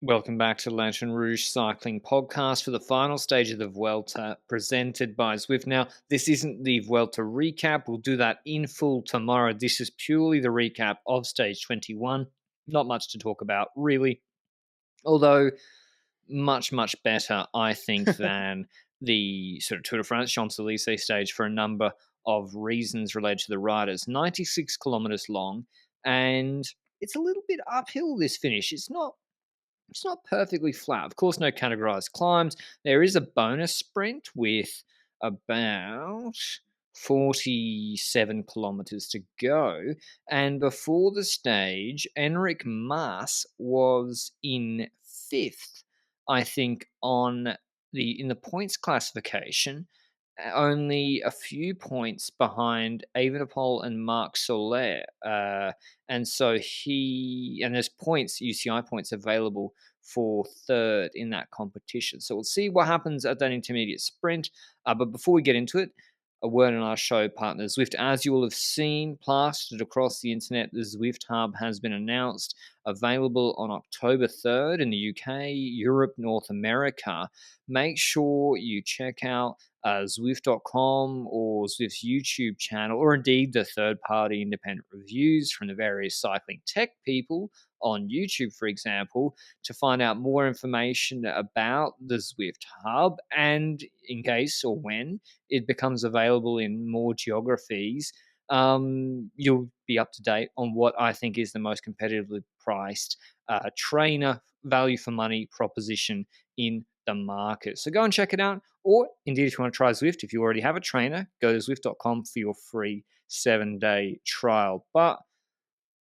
Welcome back to Lanterne Rouge Cycling Podcast for the final stage of the Vuelta, presented by Zwift. Now, this isn't the Vuelta recap. We'll do that in full tomorrow. This is purely the recap of stage 21. Not much to talk about, really. Although, much, much better, I think, than the sort of Tour de France Champs-Élysées stage for a number of reasons related to the riders. 96 kilometers long, and it's a little bit uphill, this finish. It's not perfectly flat. Of course, no categorized climbs. There is a bonus sprint with about 47 kilometers to go. And before the stage, Enric Mas was in fifth, I think, in the points classification, only a few points behind Evenepoel and Marc Soler. And so there's points, UCI points available for third in that competition. So we'll see what happens at that intermediate sprint. But before we get into it, a word on our show partner, Zwift. As you will have seen plastered across the internet, the Zwift Hub has been announced, available on October 3rd in the UK, Europe, North America. Make sure you check out Zwift.com or Zwift's YouTube channel, or indeed the third-party independent reviews from the various cycling tech people on YouTube, for example, to find out more information about the Zwift Hub, and in case or when it becomes available in more geographies, you'll be up to date on what I think is the most competitively priced trainer value for money proposition in the market. So go and check it out. Or indeed, if you want to try Zwift, if you already have a trainer, go to Zwift.com for your free 7-day trial. But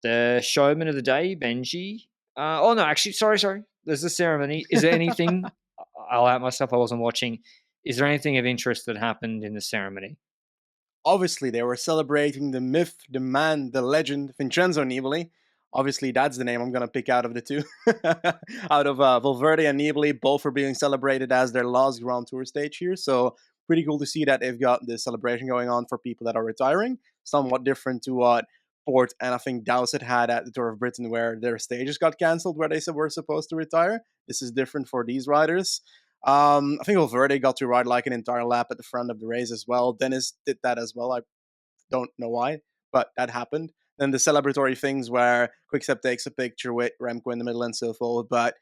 the showman of the day, Benji. Oh, no, actually, sorry. There's a ceremony. Is there anything? I'll out myself. I wasn't watching. Is there anything of interest that happened in the ceremony? Obviously, they were celebrating the myth, the man, the legend, Vincenzo Nibali. Obviously, that's the name I'm going to pick out of the two. Out of Valverde and Nibali, both are being celebrated as their last Grand Tour stage here. So, pretty cool to see that they've got this celebration going on for people that are retiring. Somewhat different to what Port and I think Dowsett had at the Tour of Britain, where their stages got cancelled, where they were supposed to retire. This is different for these riders. I think Valverde got to ride like an entire lap at the front of the race as well. Dennis did that as well. I don't know why, but that happened. Then the celebratory things where Quickstep takes a picture with Remco in the middle and so forth. But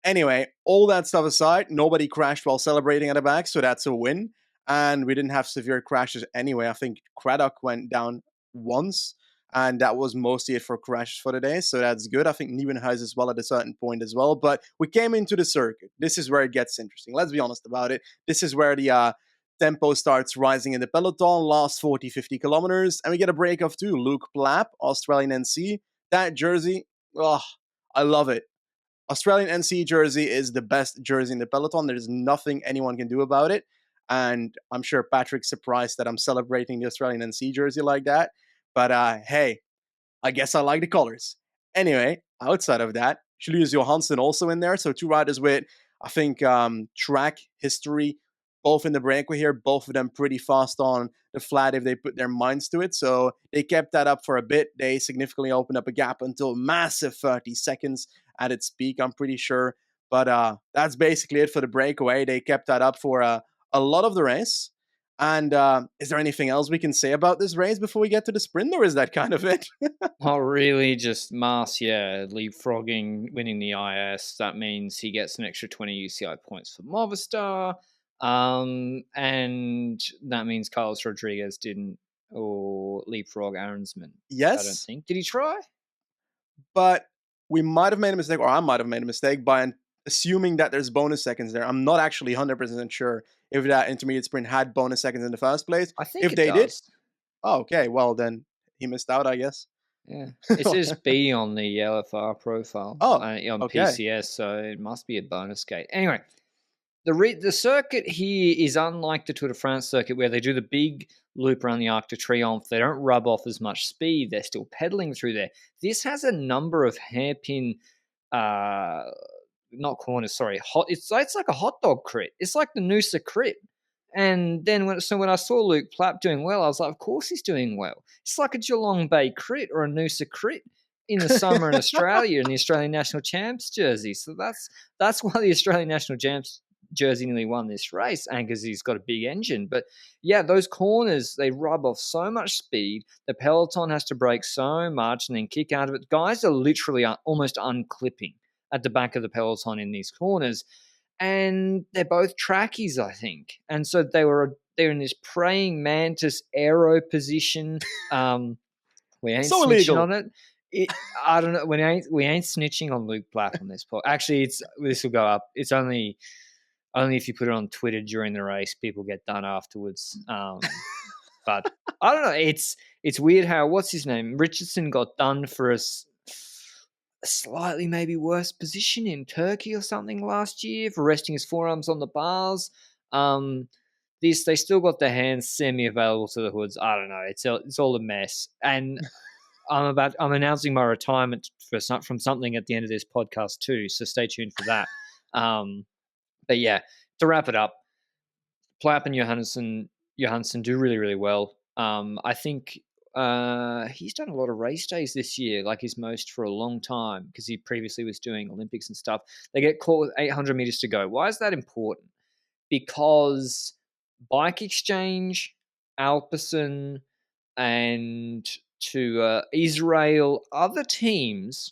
anyway, all that stuff aside, nobody crashed while celebrating at the back, so that's a win. And we didn't have severe crashes anyway. I think Craddock went down once, and that was mostly it for crashes for the day, so that's good. I think Nieuwenhuis as well at a certain point as well. But we came into the circuit. This is where it gets interesting. Let's be honest about it. This is where the tempo starts rising in the peloton, last 40, 50 kilometers, and we get a break of two. Luke Plapp, Australian NC. That jersey, oh, I love it. Australian NC jersey is the best jersey in the peloton. There's nothing anyone can do about it. And I'm sure Patrick's surprised that I'm celebrating the Australian NC jersey like that. But hey, I guess I like the colors. Anyway, outside of that, Julius Johansson also in there. So two riders with, I think, track history, both in the breakaway here, both of them pretty fast on the flat if they put their minds to it. So they kept that up for a bit. They significantly opened up a gap until massive 30 seconds at its peak, I'm pretty sure. But that's basically it for the breakaway. They kept that up for a lot of the race. And is there anything else we can say about this race before we get to the sprint, or is that kind of it? Oh, really? Just Mars, leapfrogging, winning the IS. That means he gets an extra 20 UCI points for Movistar. And that means Carlos Rodriguez didn't or leapfrog Aronsman. Yes. I don't think. Did he try? But we might have made a mistake, or I might have made a mistake by assuming that there's bonus seconds there. I'm not actually 100% sure if that intermediate sprint had bonus seconds in the first place. I think If it they does. did, oh, okay, well then he missed out, I guess. Yeah. It says B on the LFR profile on okay. PCS, so it must be a bonus gate. Anyway, the circuit here is unlike the Tour de France circuit, where they do the big loop around the Arc de Triomphe. They don't rub off as much speed. They're still pedaling through there. This has a number of hairpin, not corners, sorry. It's like a hot dog crit. It's like the Noosa crit. And then when I saw Luke Plapp doing well, I was like, of course he's doing well. It's like a Geelong Bay crit or a Noosa crit. in the summer in Australia in the Australian National Champs jersey. So that's why the Australian National Champs jersey nearly won this race, and because he's got a big engine. But yeah, those corners, they rub off so much speed. The Peloton has to brake so much and then kick out of it. Guys are literally almost unclipping at the back of the Peloton in these corners. And they're both trackies, I think. And so they're in this praying mantis aero position. We ain't So snitching illegal. on it. I don't know. We ain't snitching on Luke Black on this part. Actually, this will go up. It's only if you put it on Twitter during the race, people get done afterwards. But I don't know. It's weird how what's his name Richardson got done for a slightly maybe worse position in Turkey or something last year for resting his forearms on the bars. They still got their hands semi-available to the hoods. I don't know. It's all a mess. And I'm announcing my retirement from something at the end of this podcast too. So stay tuned for that. But yeah, to wrap it up, Plapp and Johansson do really, really well. I think he's done a lot of race days this year, like his most for a long time, because he previously was doing Olympics and stuff. They get caught with 800 meters to go. Why is that important? Because Bike Exchange, Alpecin, and to Israel, other teams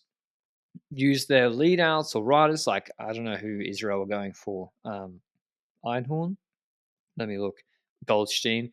use their leadouts or riders. Like, I don't know who Israel were going for. Einhorn? Let me look. Goldstein.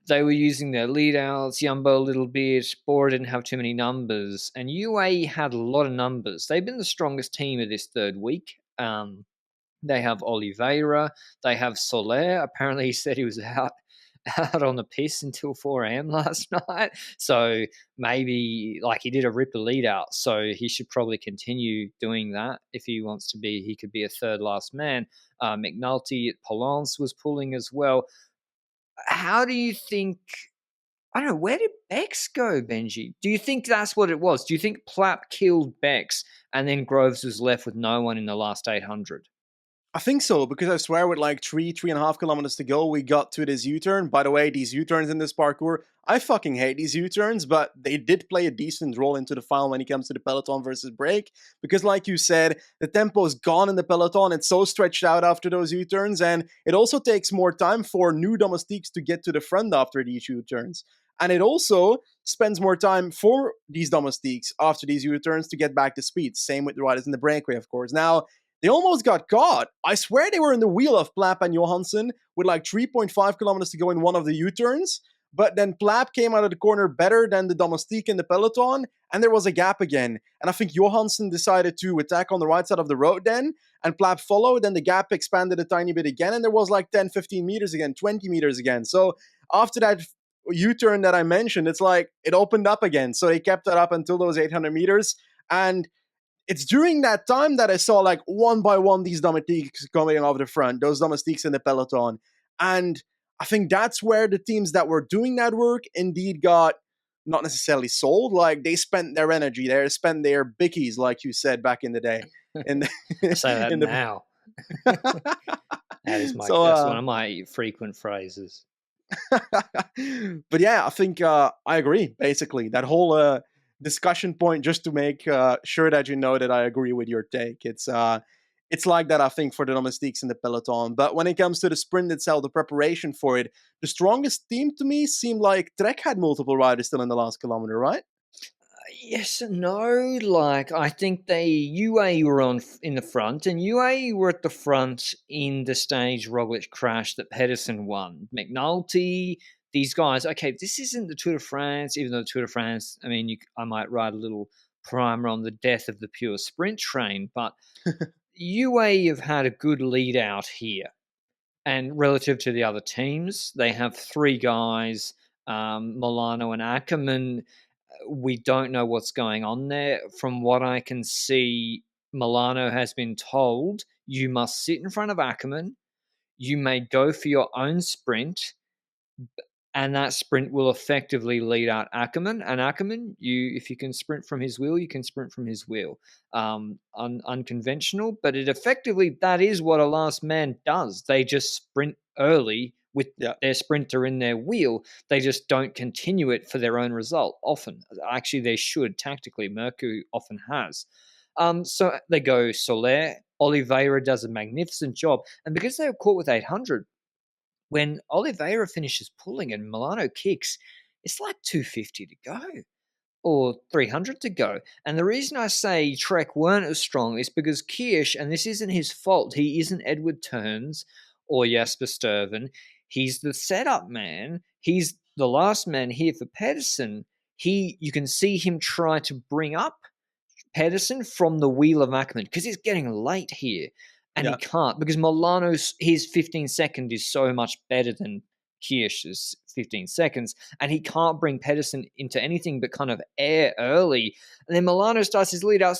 They were using their leadouts, Jumbo a little bit. Bora didn't have too many numbers. And UAE had a lot of numbers. They've been the strongest team of this third week. They have Oliveira. They have Soler. Apparently, he said he was out on the piss until 4 a.m. last night. So maybe like he did a ripper lead out. So he should probably continue doing that if he wants to be. He could be a third last man. McNulty at Polance was pulling as well. How do you think? I don't know. Where did Bex go, Benji? Do you think that's what it was? Do you think Plapp killed Bex and then Groves was left with no one in the last 800? I think so, because I swear with like 3.5 kilometers to go, we got to this U-turn. By the way, these U-turns in this parkour, I fucking hate these U-turns, but they did play a decent role into the final when it comes to the Peloton versus break. Because like you said, the tempo is gone in the Peloton. It's so stretched out after those U-turns, and it also takes more time for new domestiques to get to the front after these U-turns. And it also spends more time for these domestiques after these U-turns to get back to speed. Same with the riders in the breakaway, of course. Now, they almost got caught. I swear they were in the wheel of Plapp and Johansson with like 3.5 kilometers to go in one of the U-turns. But then Plapp came out of the corner better than the domestique in the Peloton, and there was a gap again. And I think Johansson decided to attack on the right side of the road then, and Plapp followed, and the gap expanded a tiny bit again, and there was like 10, 15 meters again, 20 meters again. So after that U-turn that I mentioned, it's like it opened up again. So they kept it up until those 800 meters, and it's during that time that I saw like one by one these domestiques coming off the front, those domestiques in the Peloton. And I think that's where the teams that were doing that work indeed got not necessarily sold. Like they spent their energy, they spent their bickies, like you said back in the day. In I say that in now. That's one of my frequent phrases. But yeah, I think I agree. Basically, that whole discussion point, just to make sure that you know that I agree with your take. It's like that, I think, for the domestiques in the Peloton. But when it comes to the sprint itself, the preparation for it, the strongest team to me seemed like Trek had multiple riders still in the last kilometer, right? Yes and no. Like I think UAE were in the front, and UAE were at the front in the stage Roglic crashed that Pedersen won. McNulty, these guys. Okay, this isn't the Tour de France, even though the Tour de France. I mean, I might write a little primer on the death of the pure sprint train, but UAE have had a good lead out here, and relative to the other teams, they have three guys, Milano and Ackerman. We don't know what's going on there. From what I can see, Milano has been told you must sit in front of Ackerman. You may go for your own sprint, and that sprint will effectively lead out Ackerman. And Ackerman, if you can sprint from his wheel, you can sprint from his wheel. Unconventional, but that is what a last man does. They just sprint early with Yeah. their sprinter in their wheel. They just don't continue it for their own result often. Actually, they should tactically. Mercu often has. So they go Soler. Oliveira does a magnificent job. And because they were caught with 800, when Oliveira finishes pulling and Milano kicks, it's like 250 to go or 300 to go. And the reason I say Trek weren't as strong is because Kirsch, and this isn't his fault, he isn't Edward Turns or Jasper Sturven. He's the setup man. He's the last man here for Pedersen. You can see him try to bring up Pedersen from the wheel of Ackerman because he's getting late here and he can't because Milano's his 15 second is so much better than Kirsch's 15 seconds and he can't bring Pedersen into anything but kind of air early. And then Milano starts his lead out,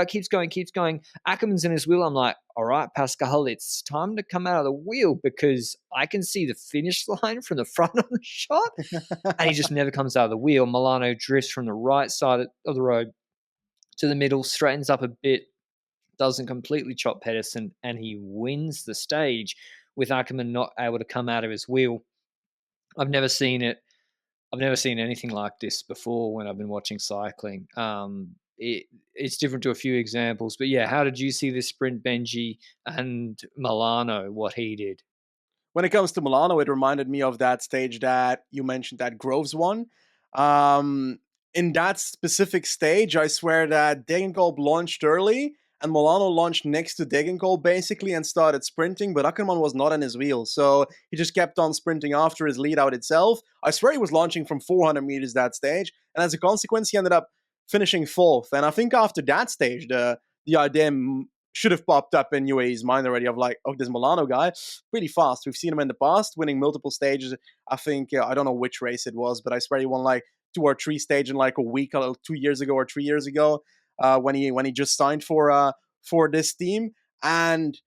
keeps going. Ackerman's in his wheel. I'm like, all right, Pascal, it's time to come out of the wheel because I can see the finish line from the front of the shot. And he just never comes out of the wheel. Milano drifts from the right side of the road to the middle, straightens up a bit, doesn't completely chop Pedersen, and he wins the stage with Ackerman not able to come out of his wheel. I've never seen it. I've never seen anything like this before when I've been watching cycling. It's different to a few examples, but yeah, how did you see this sprint, Benji, and Milano, what he did? When it comes to Milano, it reminded me of that stage that you mentioned that Groves won. In that specific stage, I swear that Degenkolb launched early and Milano launched next to Degenkolb basically and started sprinting, but Ackermann was not on his wheel. So he just kept on sprinting after his lead out itself. I swear he was launching from 400 meters that stage. And as a consequence, he ended up finishing fourth. And I think after that stage, the idea should have popped up in UAE's mind already of like, oh, this Milano guy, pretty fast. We've seen him in the past, winning multiple stages. I think, I don't know which race it was, but I swear he won like 2 or 3 stages in like a week, 2 years ago or 3 years ago, when he just signed for this team. And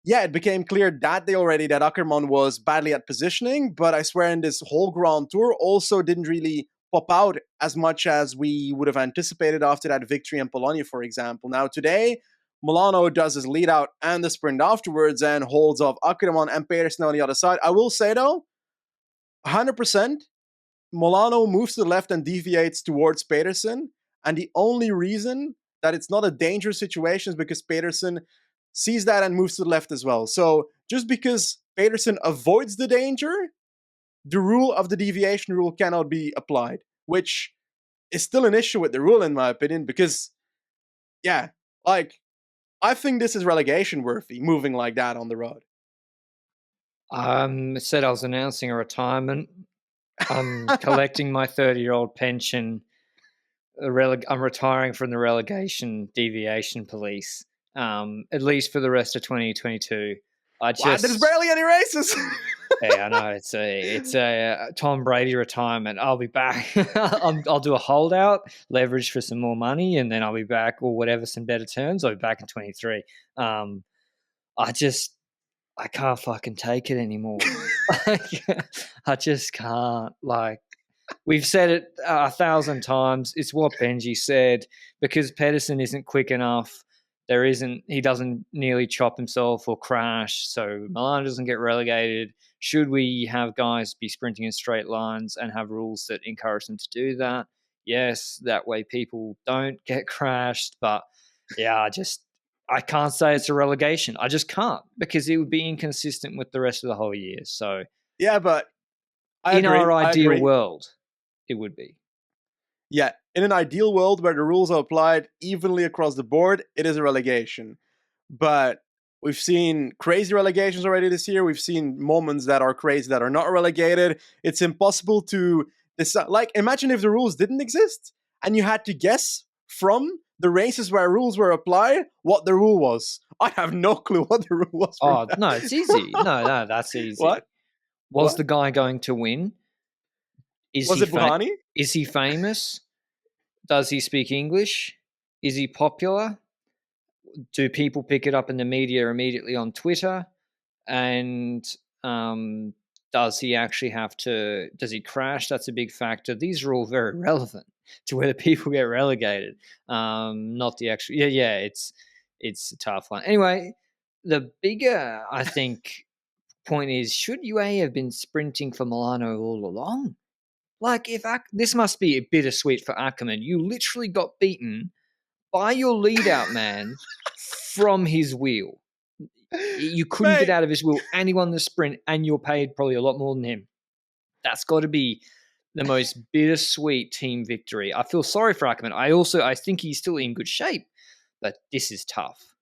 yeah, it became clear that day already that Ackermann was badly at positioning, but I swear in this whole Grand Tour also didn't really pop out as much as we would have anticipated after that victory in Polonia, for example. Now today, Milano does his lead out and the sprint afterwards and holds off Ackermann and Pedersen on the other side. I will say though, 100%, Milano moves to the left and deviates towards Pedersen. And the only reason that it's not a dangerous situation is because Pedersen sees that and moves to the left as well. So just because Pedersen avoids the danger, the rule of the deviation rule cannot be applied, which is still an issue with the rule in my opinion, because yeah, like I think this is relegation worthy, moving like that on the road. Said I was announcing a retirement. I'm collecting my 30-year-old pension. I'm retiring from the relegation deviation police, at least for the rest of 2022. There's barely any races. Yeah, I know it's a Tom Brady retirement. I'll be back. I'll do a holdout, leverage for some more money, and then I'll be back, or whatever, some better terms. I'll be back in 23. I can't fucking take it anymore. I just can't. Like, we've said it 1,000 times. It's what Benji said. Because Pedersen isn't quick enough, he doesn't nearly chop himself or crash, so Milano doesn't get relegated. Should we have guys be sprinting in straight lines and have rules that encourage them to do that? Yes, that way people don't get crashed. But yeah, I can't say it's a relegation. I just can't, because it would be inconsistent with the rest of the whole year. So yeah, but in our ideal world, it would be. Yeah, in an ideal world where the rules are applied evenly across the board, it is a relegation. But we've seen crazy relegations already this year. We've seen moments that are crazy that are not relegated. It's impossible to decide. Like, imagine if the rules didn't exist and you had to guess from the races where rules were applied what the rule was. I have no clue what the rule was. Oh, no, it's easy. No, that's easy. What? Was the guy going to win? Was it Buhani? Is he famous? Does he speak English? Is he popular? Do people pick it up in the media immediately on Twitter? And does he crash? That's a big factor. These are all very relevant to whether people get relegated. Not the actual, it's a tough one. Anyway, the bigger, I think, point is, should UAE have been sprinting for Milano all along? Like, this must be bittersweet for Ackerman. You literally got beaten by your lead-out man from his wheel. You couldn't get Mate, out of his wheel, and he won the sprint, and you're paid probably a lot more than him. That's got to be the most bittersweet team victory. I feel sorry for Ackerman. I think he's still in good shape, but this is tough.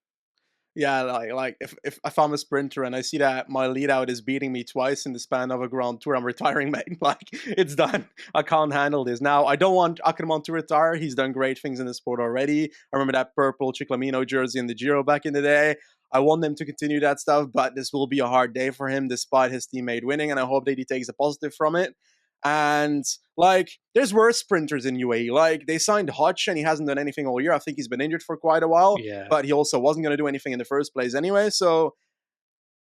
yeah, like if I'm a sprinter and I see that my lead out is beating me twice in the span of a Grand Tour, I'm retiring, mate. Like, it's done. I can't handle this. Now, I don't want Ackerman to retire. He's done great things in the sport already. I remember that purple Chiclamino jersey in the Giro back in the day. I want them to continue that stuff, but this will be a hard day for him despite his teammate winning, and I hope that he takes a positive from it. And like, there's worse sprinters in UAE. Like, they signed Hodge and he hasn't done anything all year. I think he's been injured for quite a while, Yeah. but he also wasn't going to do anything in the first place anyway. So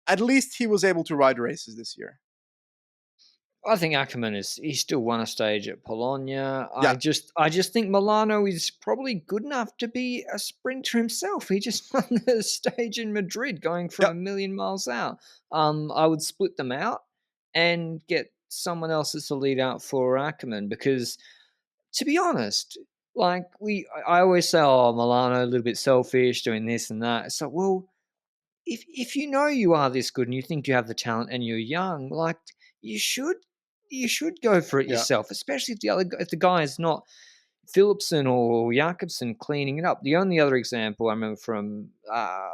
at least he was able to ride races this year. I think Ackerman he's still won a stage at Bologna. Yeah. I just think Milano is probably good enough to be a sprinter himself. He just won the stage in Madrid going from Yep. a million miles out. I would split them out and get someone else as the lead out for Ackerman, because to be honest, like I always say, oh, Milano a little bit selfish doing this and that. So, well, if you know you are this good and you think you have the talent and you're young, like, you should go for it Yeah. yourself, especially if the guy is not Philipsen or Jakobsen cleaning it up. The only other example I remember from I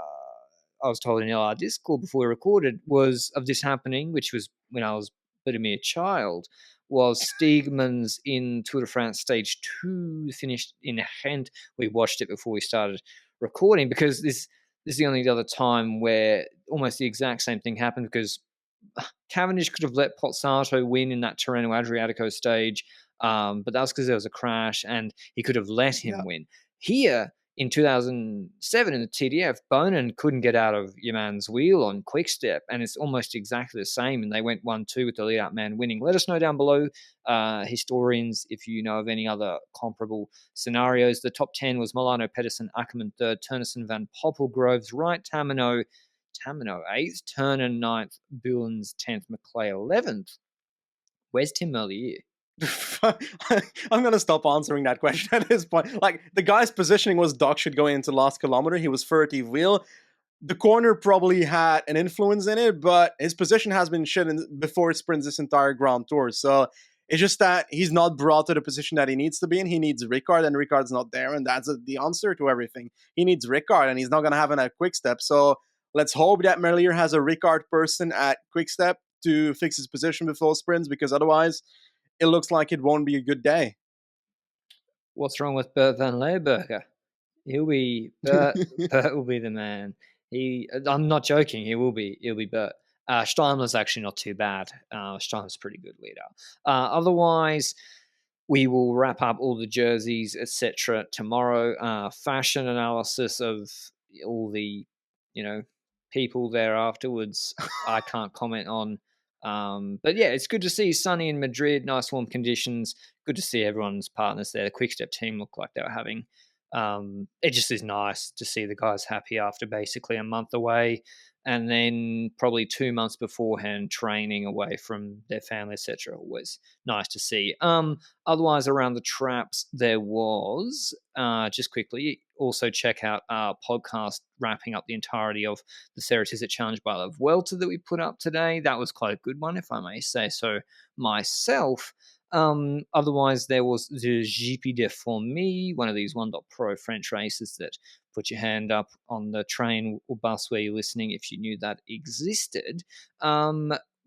was told in our Discord before we recorded was of this happening, which was when I was but a mere child, was Steegman's in Tour de France Stage 2 finished in Ghent. We watched it before we started recording because this is the only other time where almost the exact same thing happened, because Cavendish could have let Pozzato win in that Tirreno Adriatico stage, but that was because there was a crash, and he could have let him Yeah. win. Here in 2007 in the TDF, Bonin couldn't get out of your man's wheel on Quick Step, and it's almost exactly the same. And they went 1-2 with the lead-out man winning. Let us know down below, historians, if you know of any other comparable scenarios. The top 10 was Milano, Pedersen, Ackerman third, Turnison, Van Poppel, Groves, Wright, Tamino 8th, Turner 9th, Bulens 10th, McClay 11th. Where's Tim Merlier? I'm gonna stop answering that question at this point. Like, the guy's positioning was Doc should go into last kilometer. He was 30th wheel. The corner probably had an influence in it, but his position has been shit before sprints this entire Grand Tour. So it's just that he's not brought to the position that he needs to be in. He needs Ricard, and Ricard's not there, and that's the answer to everything. He needs Ricard, and he's not gonna have him at Quick Step. So let's hope that Merlier has a Ricard person at Quick Step to fix his position before sprints, because otherwise it looks like it won't be a good day. What's wrong with Bert van Leeuwenberger? Bert will be the man. I'm not joking. He'll be Bert. Steimler's actually not too bad. Steimler's pretty good leader. Otherwise, we will wrap up all the jerseys, etc. tomorrow. Fashion analysis of all the, people there afterwards. I can't comment on. But yeah, it's good to see sunny in Madrid, nice warm conditions. Good to see everyone's partners there. The Quickstep team looked like they were having. It just is nice to see the guys happy after basically a month away, and then probably 2 months beforehand training away from their family, etc. Always nice to see. Otherwise, around the traps, there was just quickly also check out our podcast wrapping up the entirety of the Ceratizit Challenge by the Vuelta that we put up today. That was quite a good one, if I may say so myself. Otherwise, there was the GP de Fourmi, one of these 1.pro French races that put your hand up on the train or bus where you're listening if you knew that existed.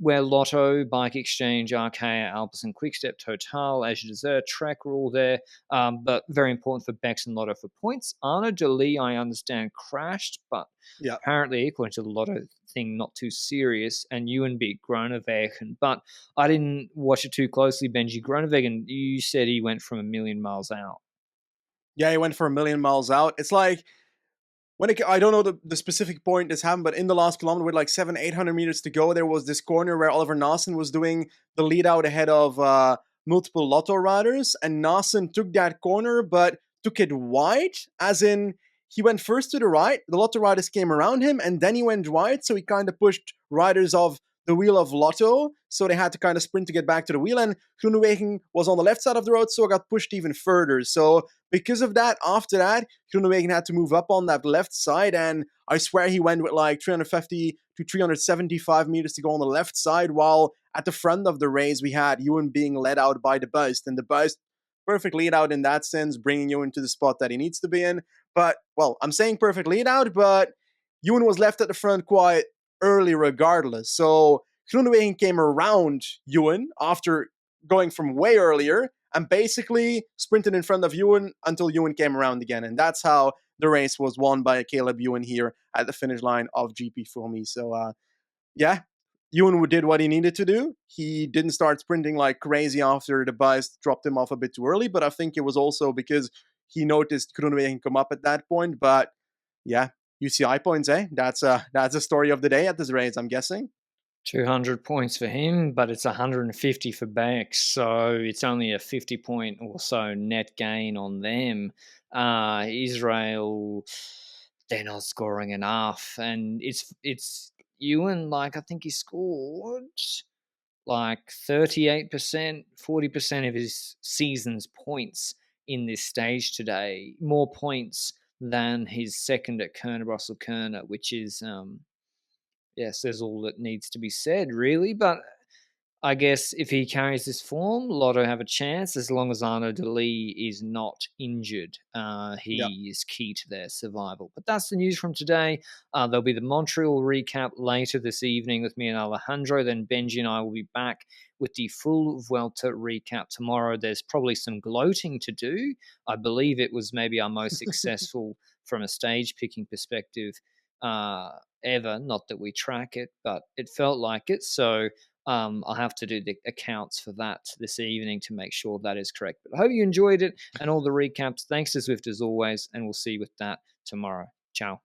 Where Lotto, Bike Exchange, Arkea, Alpes, and Quickstep, Total, As You Deserve, Trek were all there. But very important for Bex and Lotto for points. Arnaud Delis, I understand, crashed, but Yeah. apparently, according to the Lotto thing, not too serious. And Ewan beat Groenewegen. But I didn't watch it too closely, Benji. Groenewegen, you said he went from a million miles out. Yeah, he went for a million miles out. It's like, I don't know the specific point this happened, but in the last kilometer with like 700-800 meters to go, there was this corner where Oliver Naesen was doing the lead out ahead of multiple Lotto riders, and Naesen took that corner, but took it wide, as in he went first to the right, the Lotto riders came around him, and then he went wide, so he kind of pushed riders of the wheel of Lotto, so they had to kind of sprint to get back to the wheel. And Groenewegen was on the left side of the road, so it got pushed even further. So because of that, after that, Groenewegen had to move up on that left side, and I swear he went with like 350 to 375 meters to go on the left side, while at the front of the race, we had Ewan being led out by the Bust, and the Bust perfect lead out in that sense, bringing you into the spot that he needs to be in. But, well, I'm saying perfect lead out, but Ewan was left at the front quite early regardless. So Groenewegen came around Ewan after going from way earlier and basically sprinted in front of Ewan until Ewan came around again. And that's how the race was won by Caleb Ewan here at the finish line of GP for me. So, yeah, Ewan did what he needed to do. He didn't start sprinting like crazy after the bias dropped him off a bit too early, but I think it was also because he noticed Groenewegen come up at that point. But yeah, UCI points, eh? That's a story of the day at this race, I'm guessing. 200 points for him, but it's 150 for Bex, so it's only a 50 point or so net gain on them. Israel, they're not scoring enough, and it's Ewan. Like I think he scored like 38%, 40% of his season's points in this stage today. More points than his second at Kerner, Russell Kerner, which is says all that needs to be said, really. But I guess if he carries this form, Lotto have a chance as long as Arnaud Delis is not injured. Yeah. He is key to their survival. But that's the news from today. There'll be the Montreal recap later this evening with me and Alejandro. Then Benji and I will be back with the full Vuelta recap tomorrow. There's probably some gloating to do. I believe it was maybe our most successful from a stage picking perspective ever. Not that we track it, but it felt like it. So I'll have to do the accounts for that this evening to make sure that is correct. But I hope you enjoyed it and all the recaps. Thanks to Zwift as always, and we'll see you with that tomorrow. Ciao.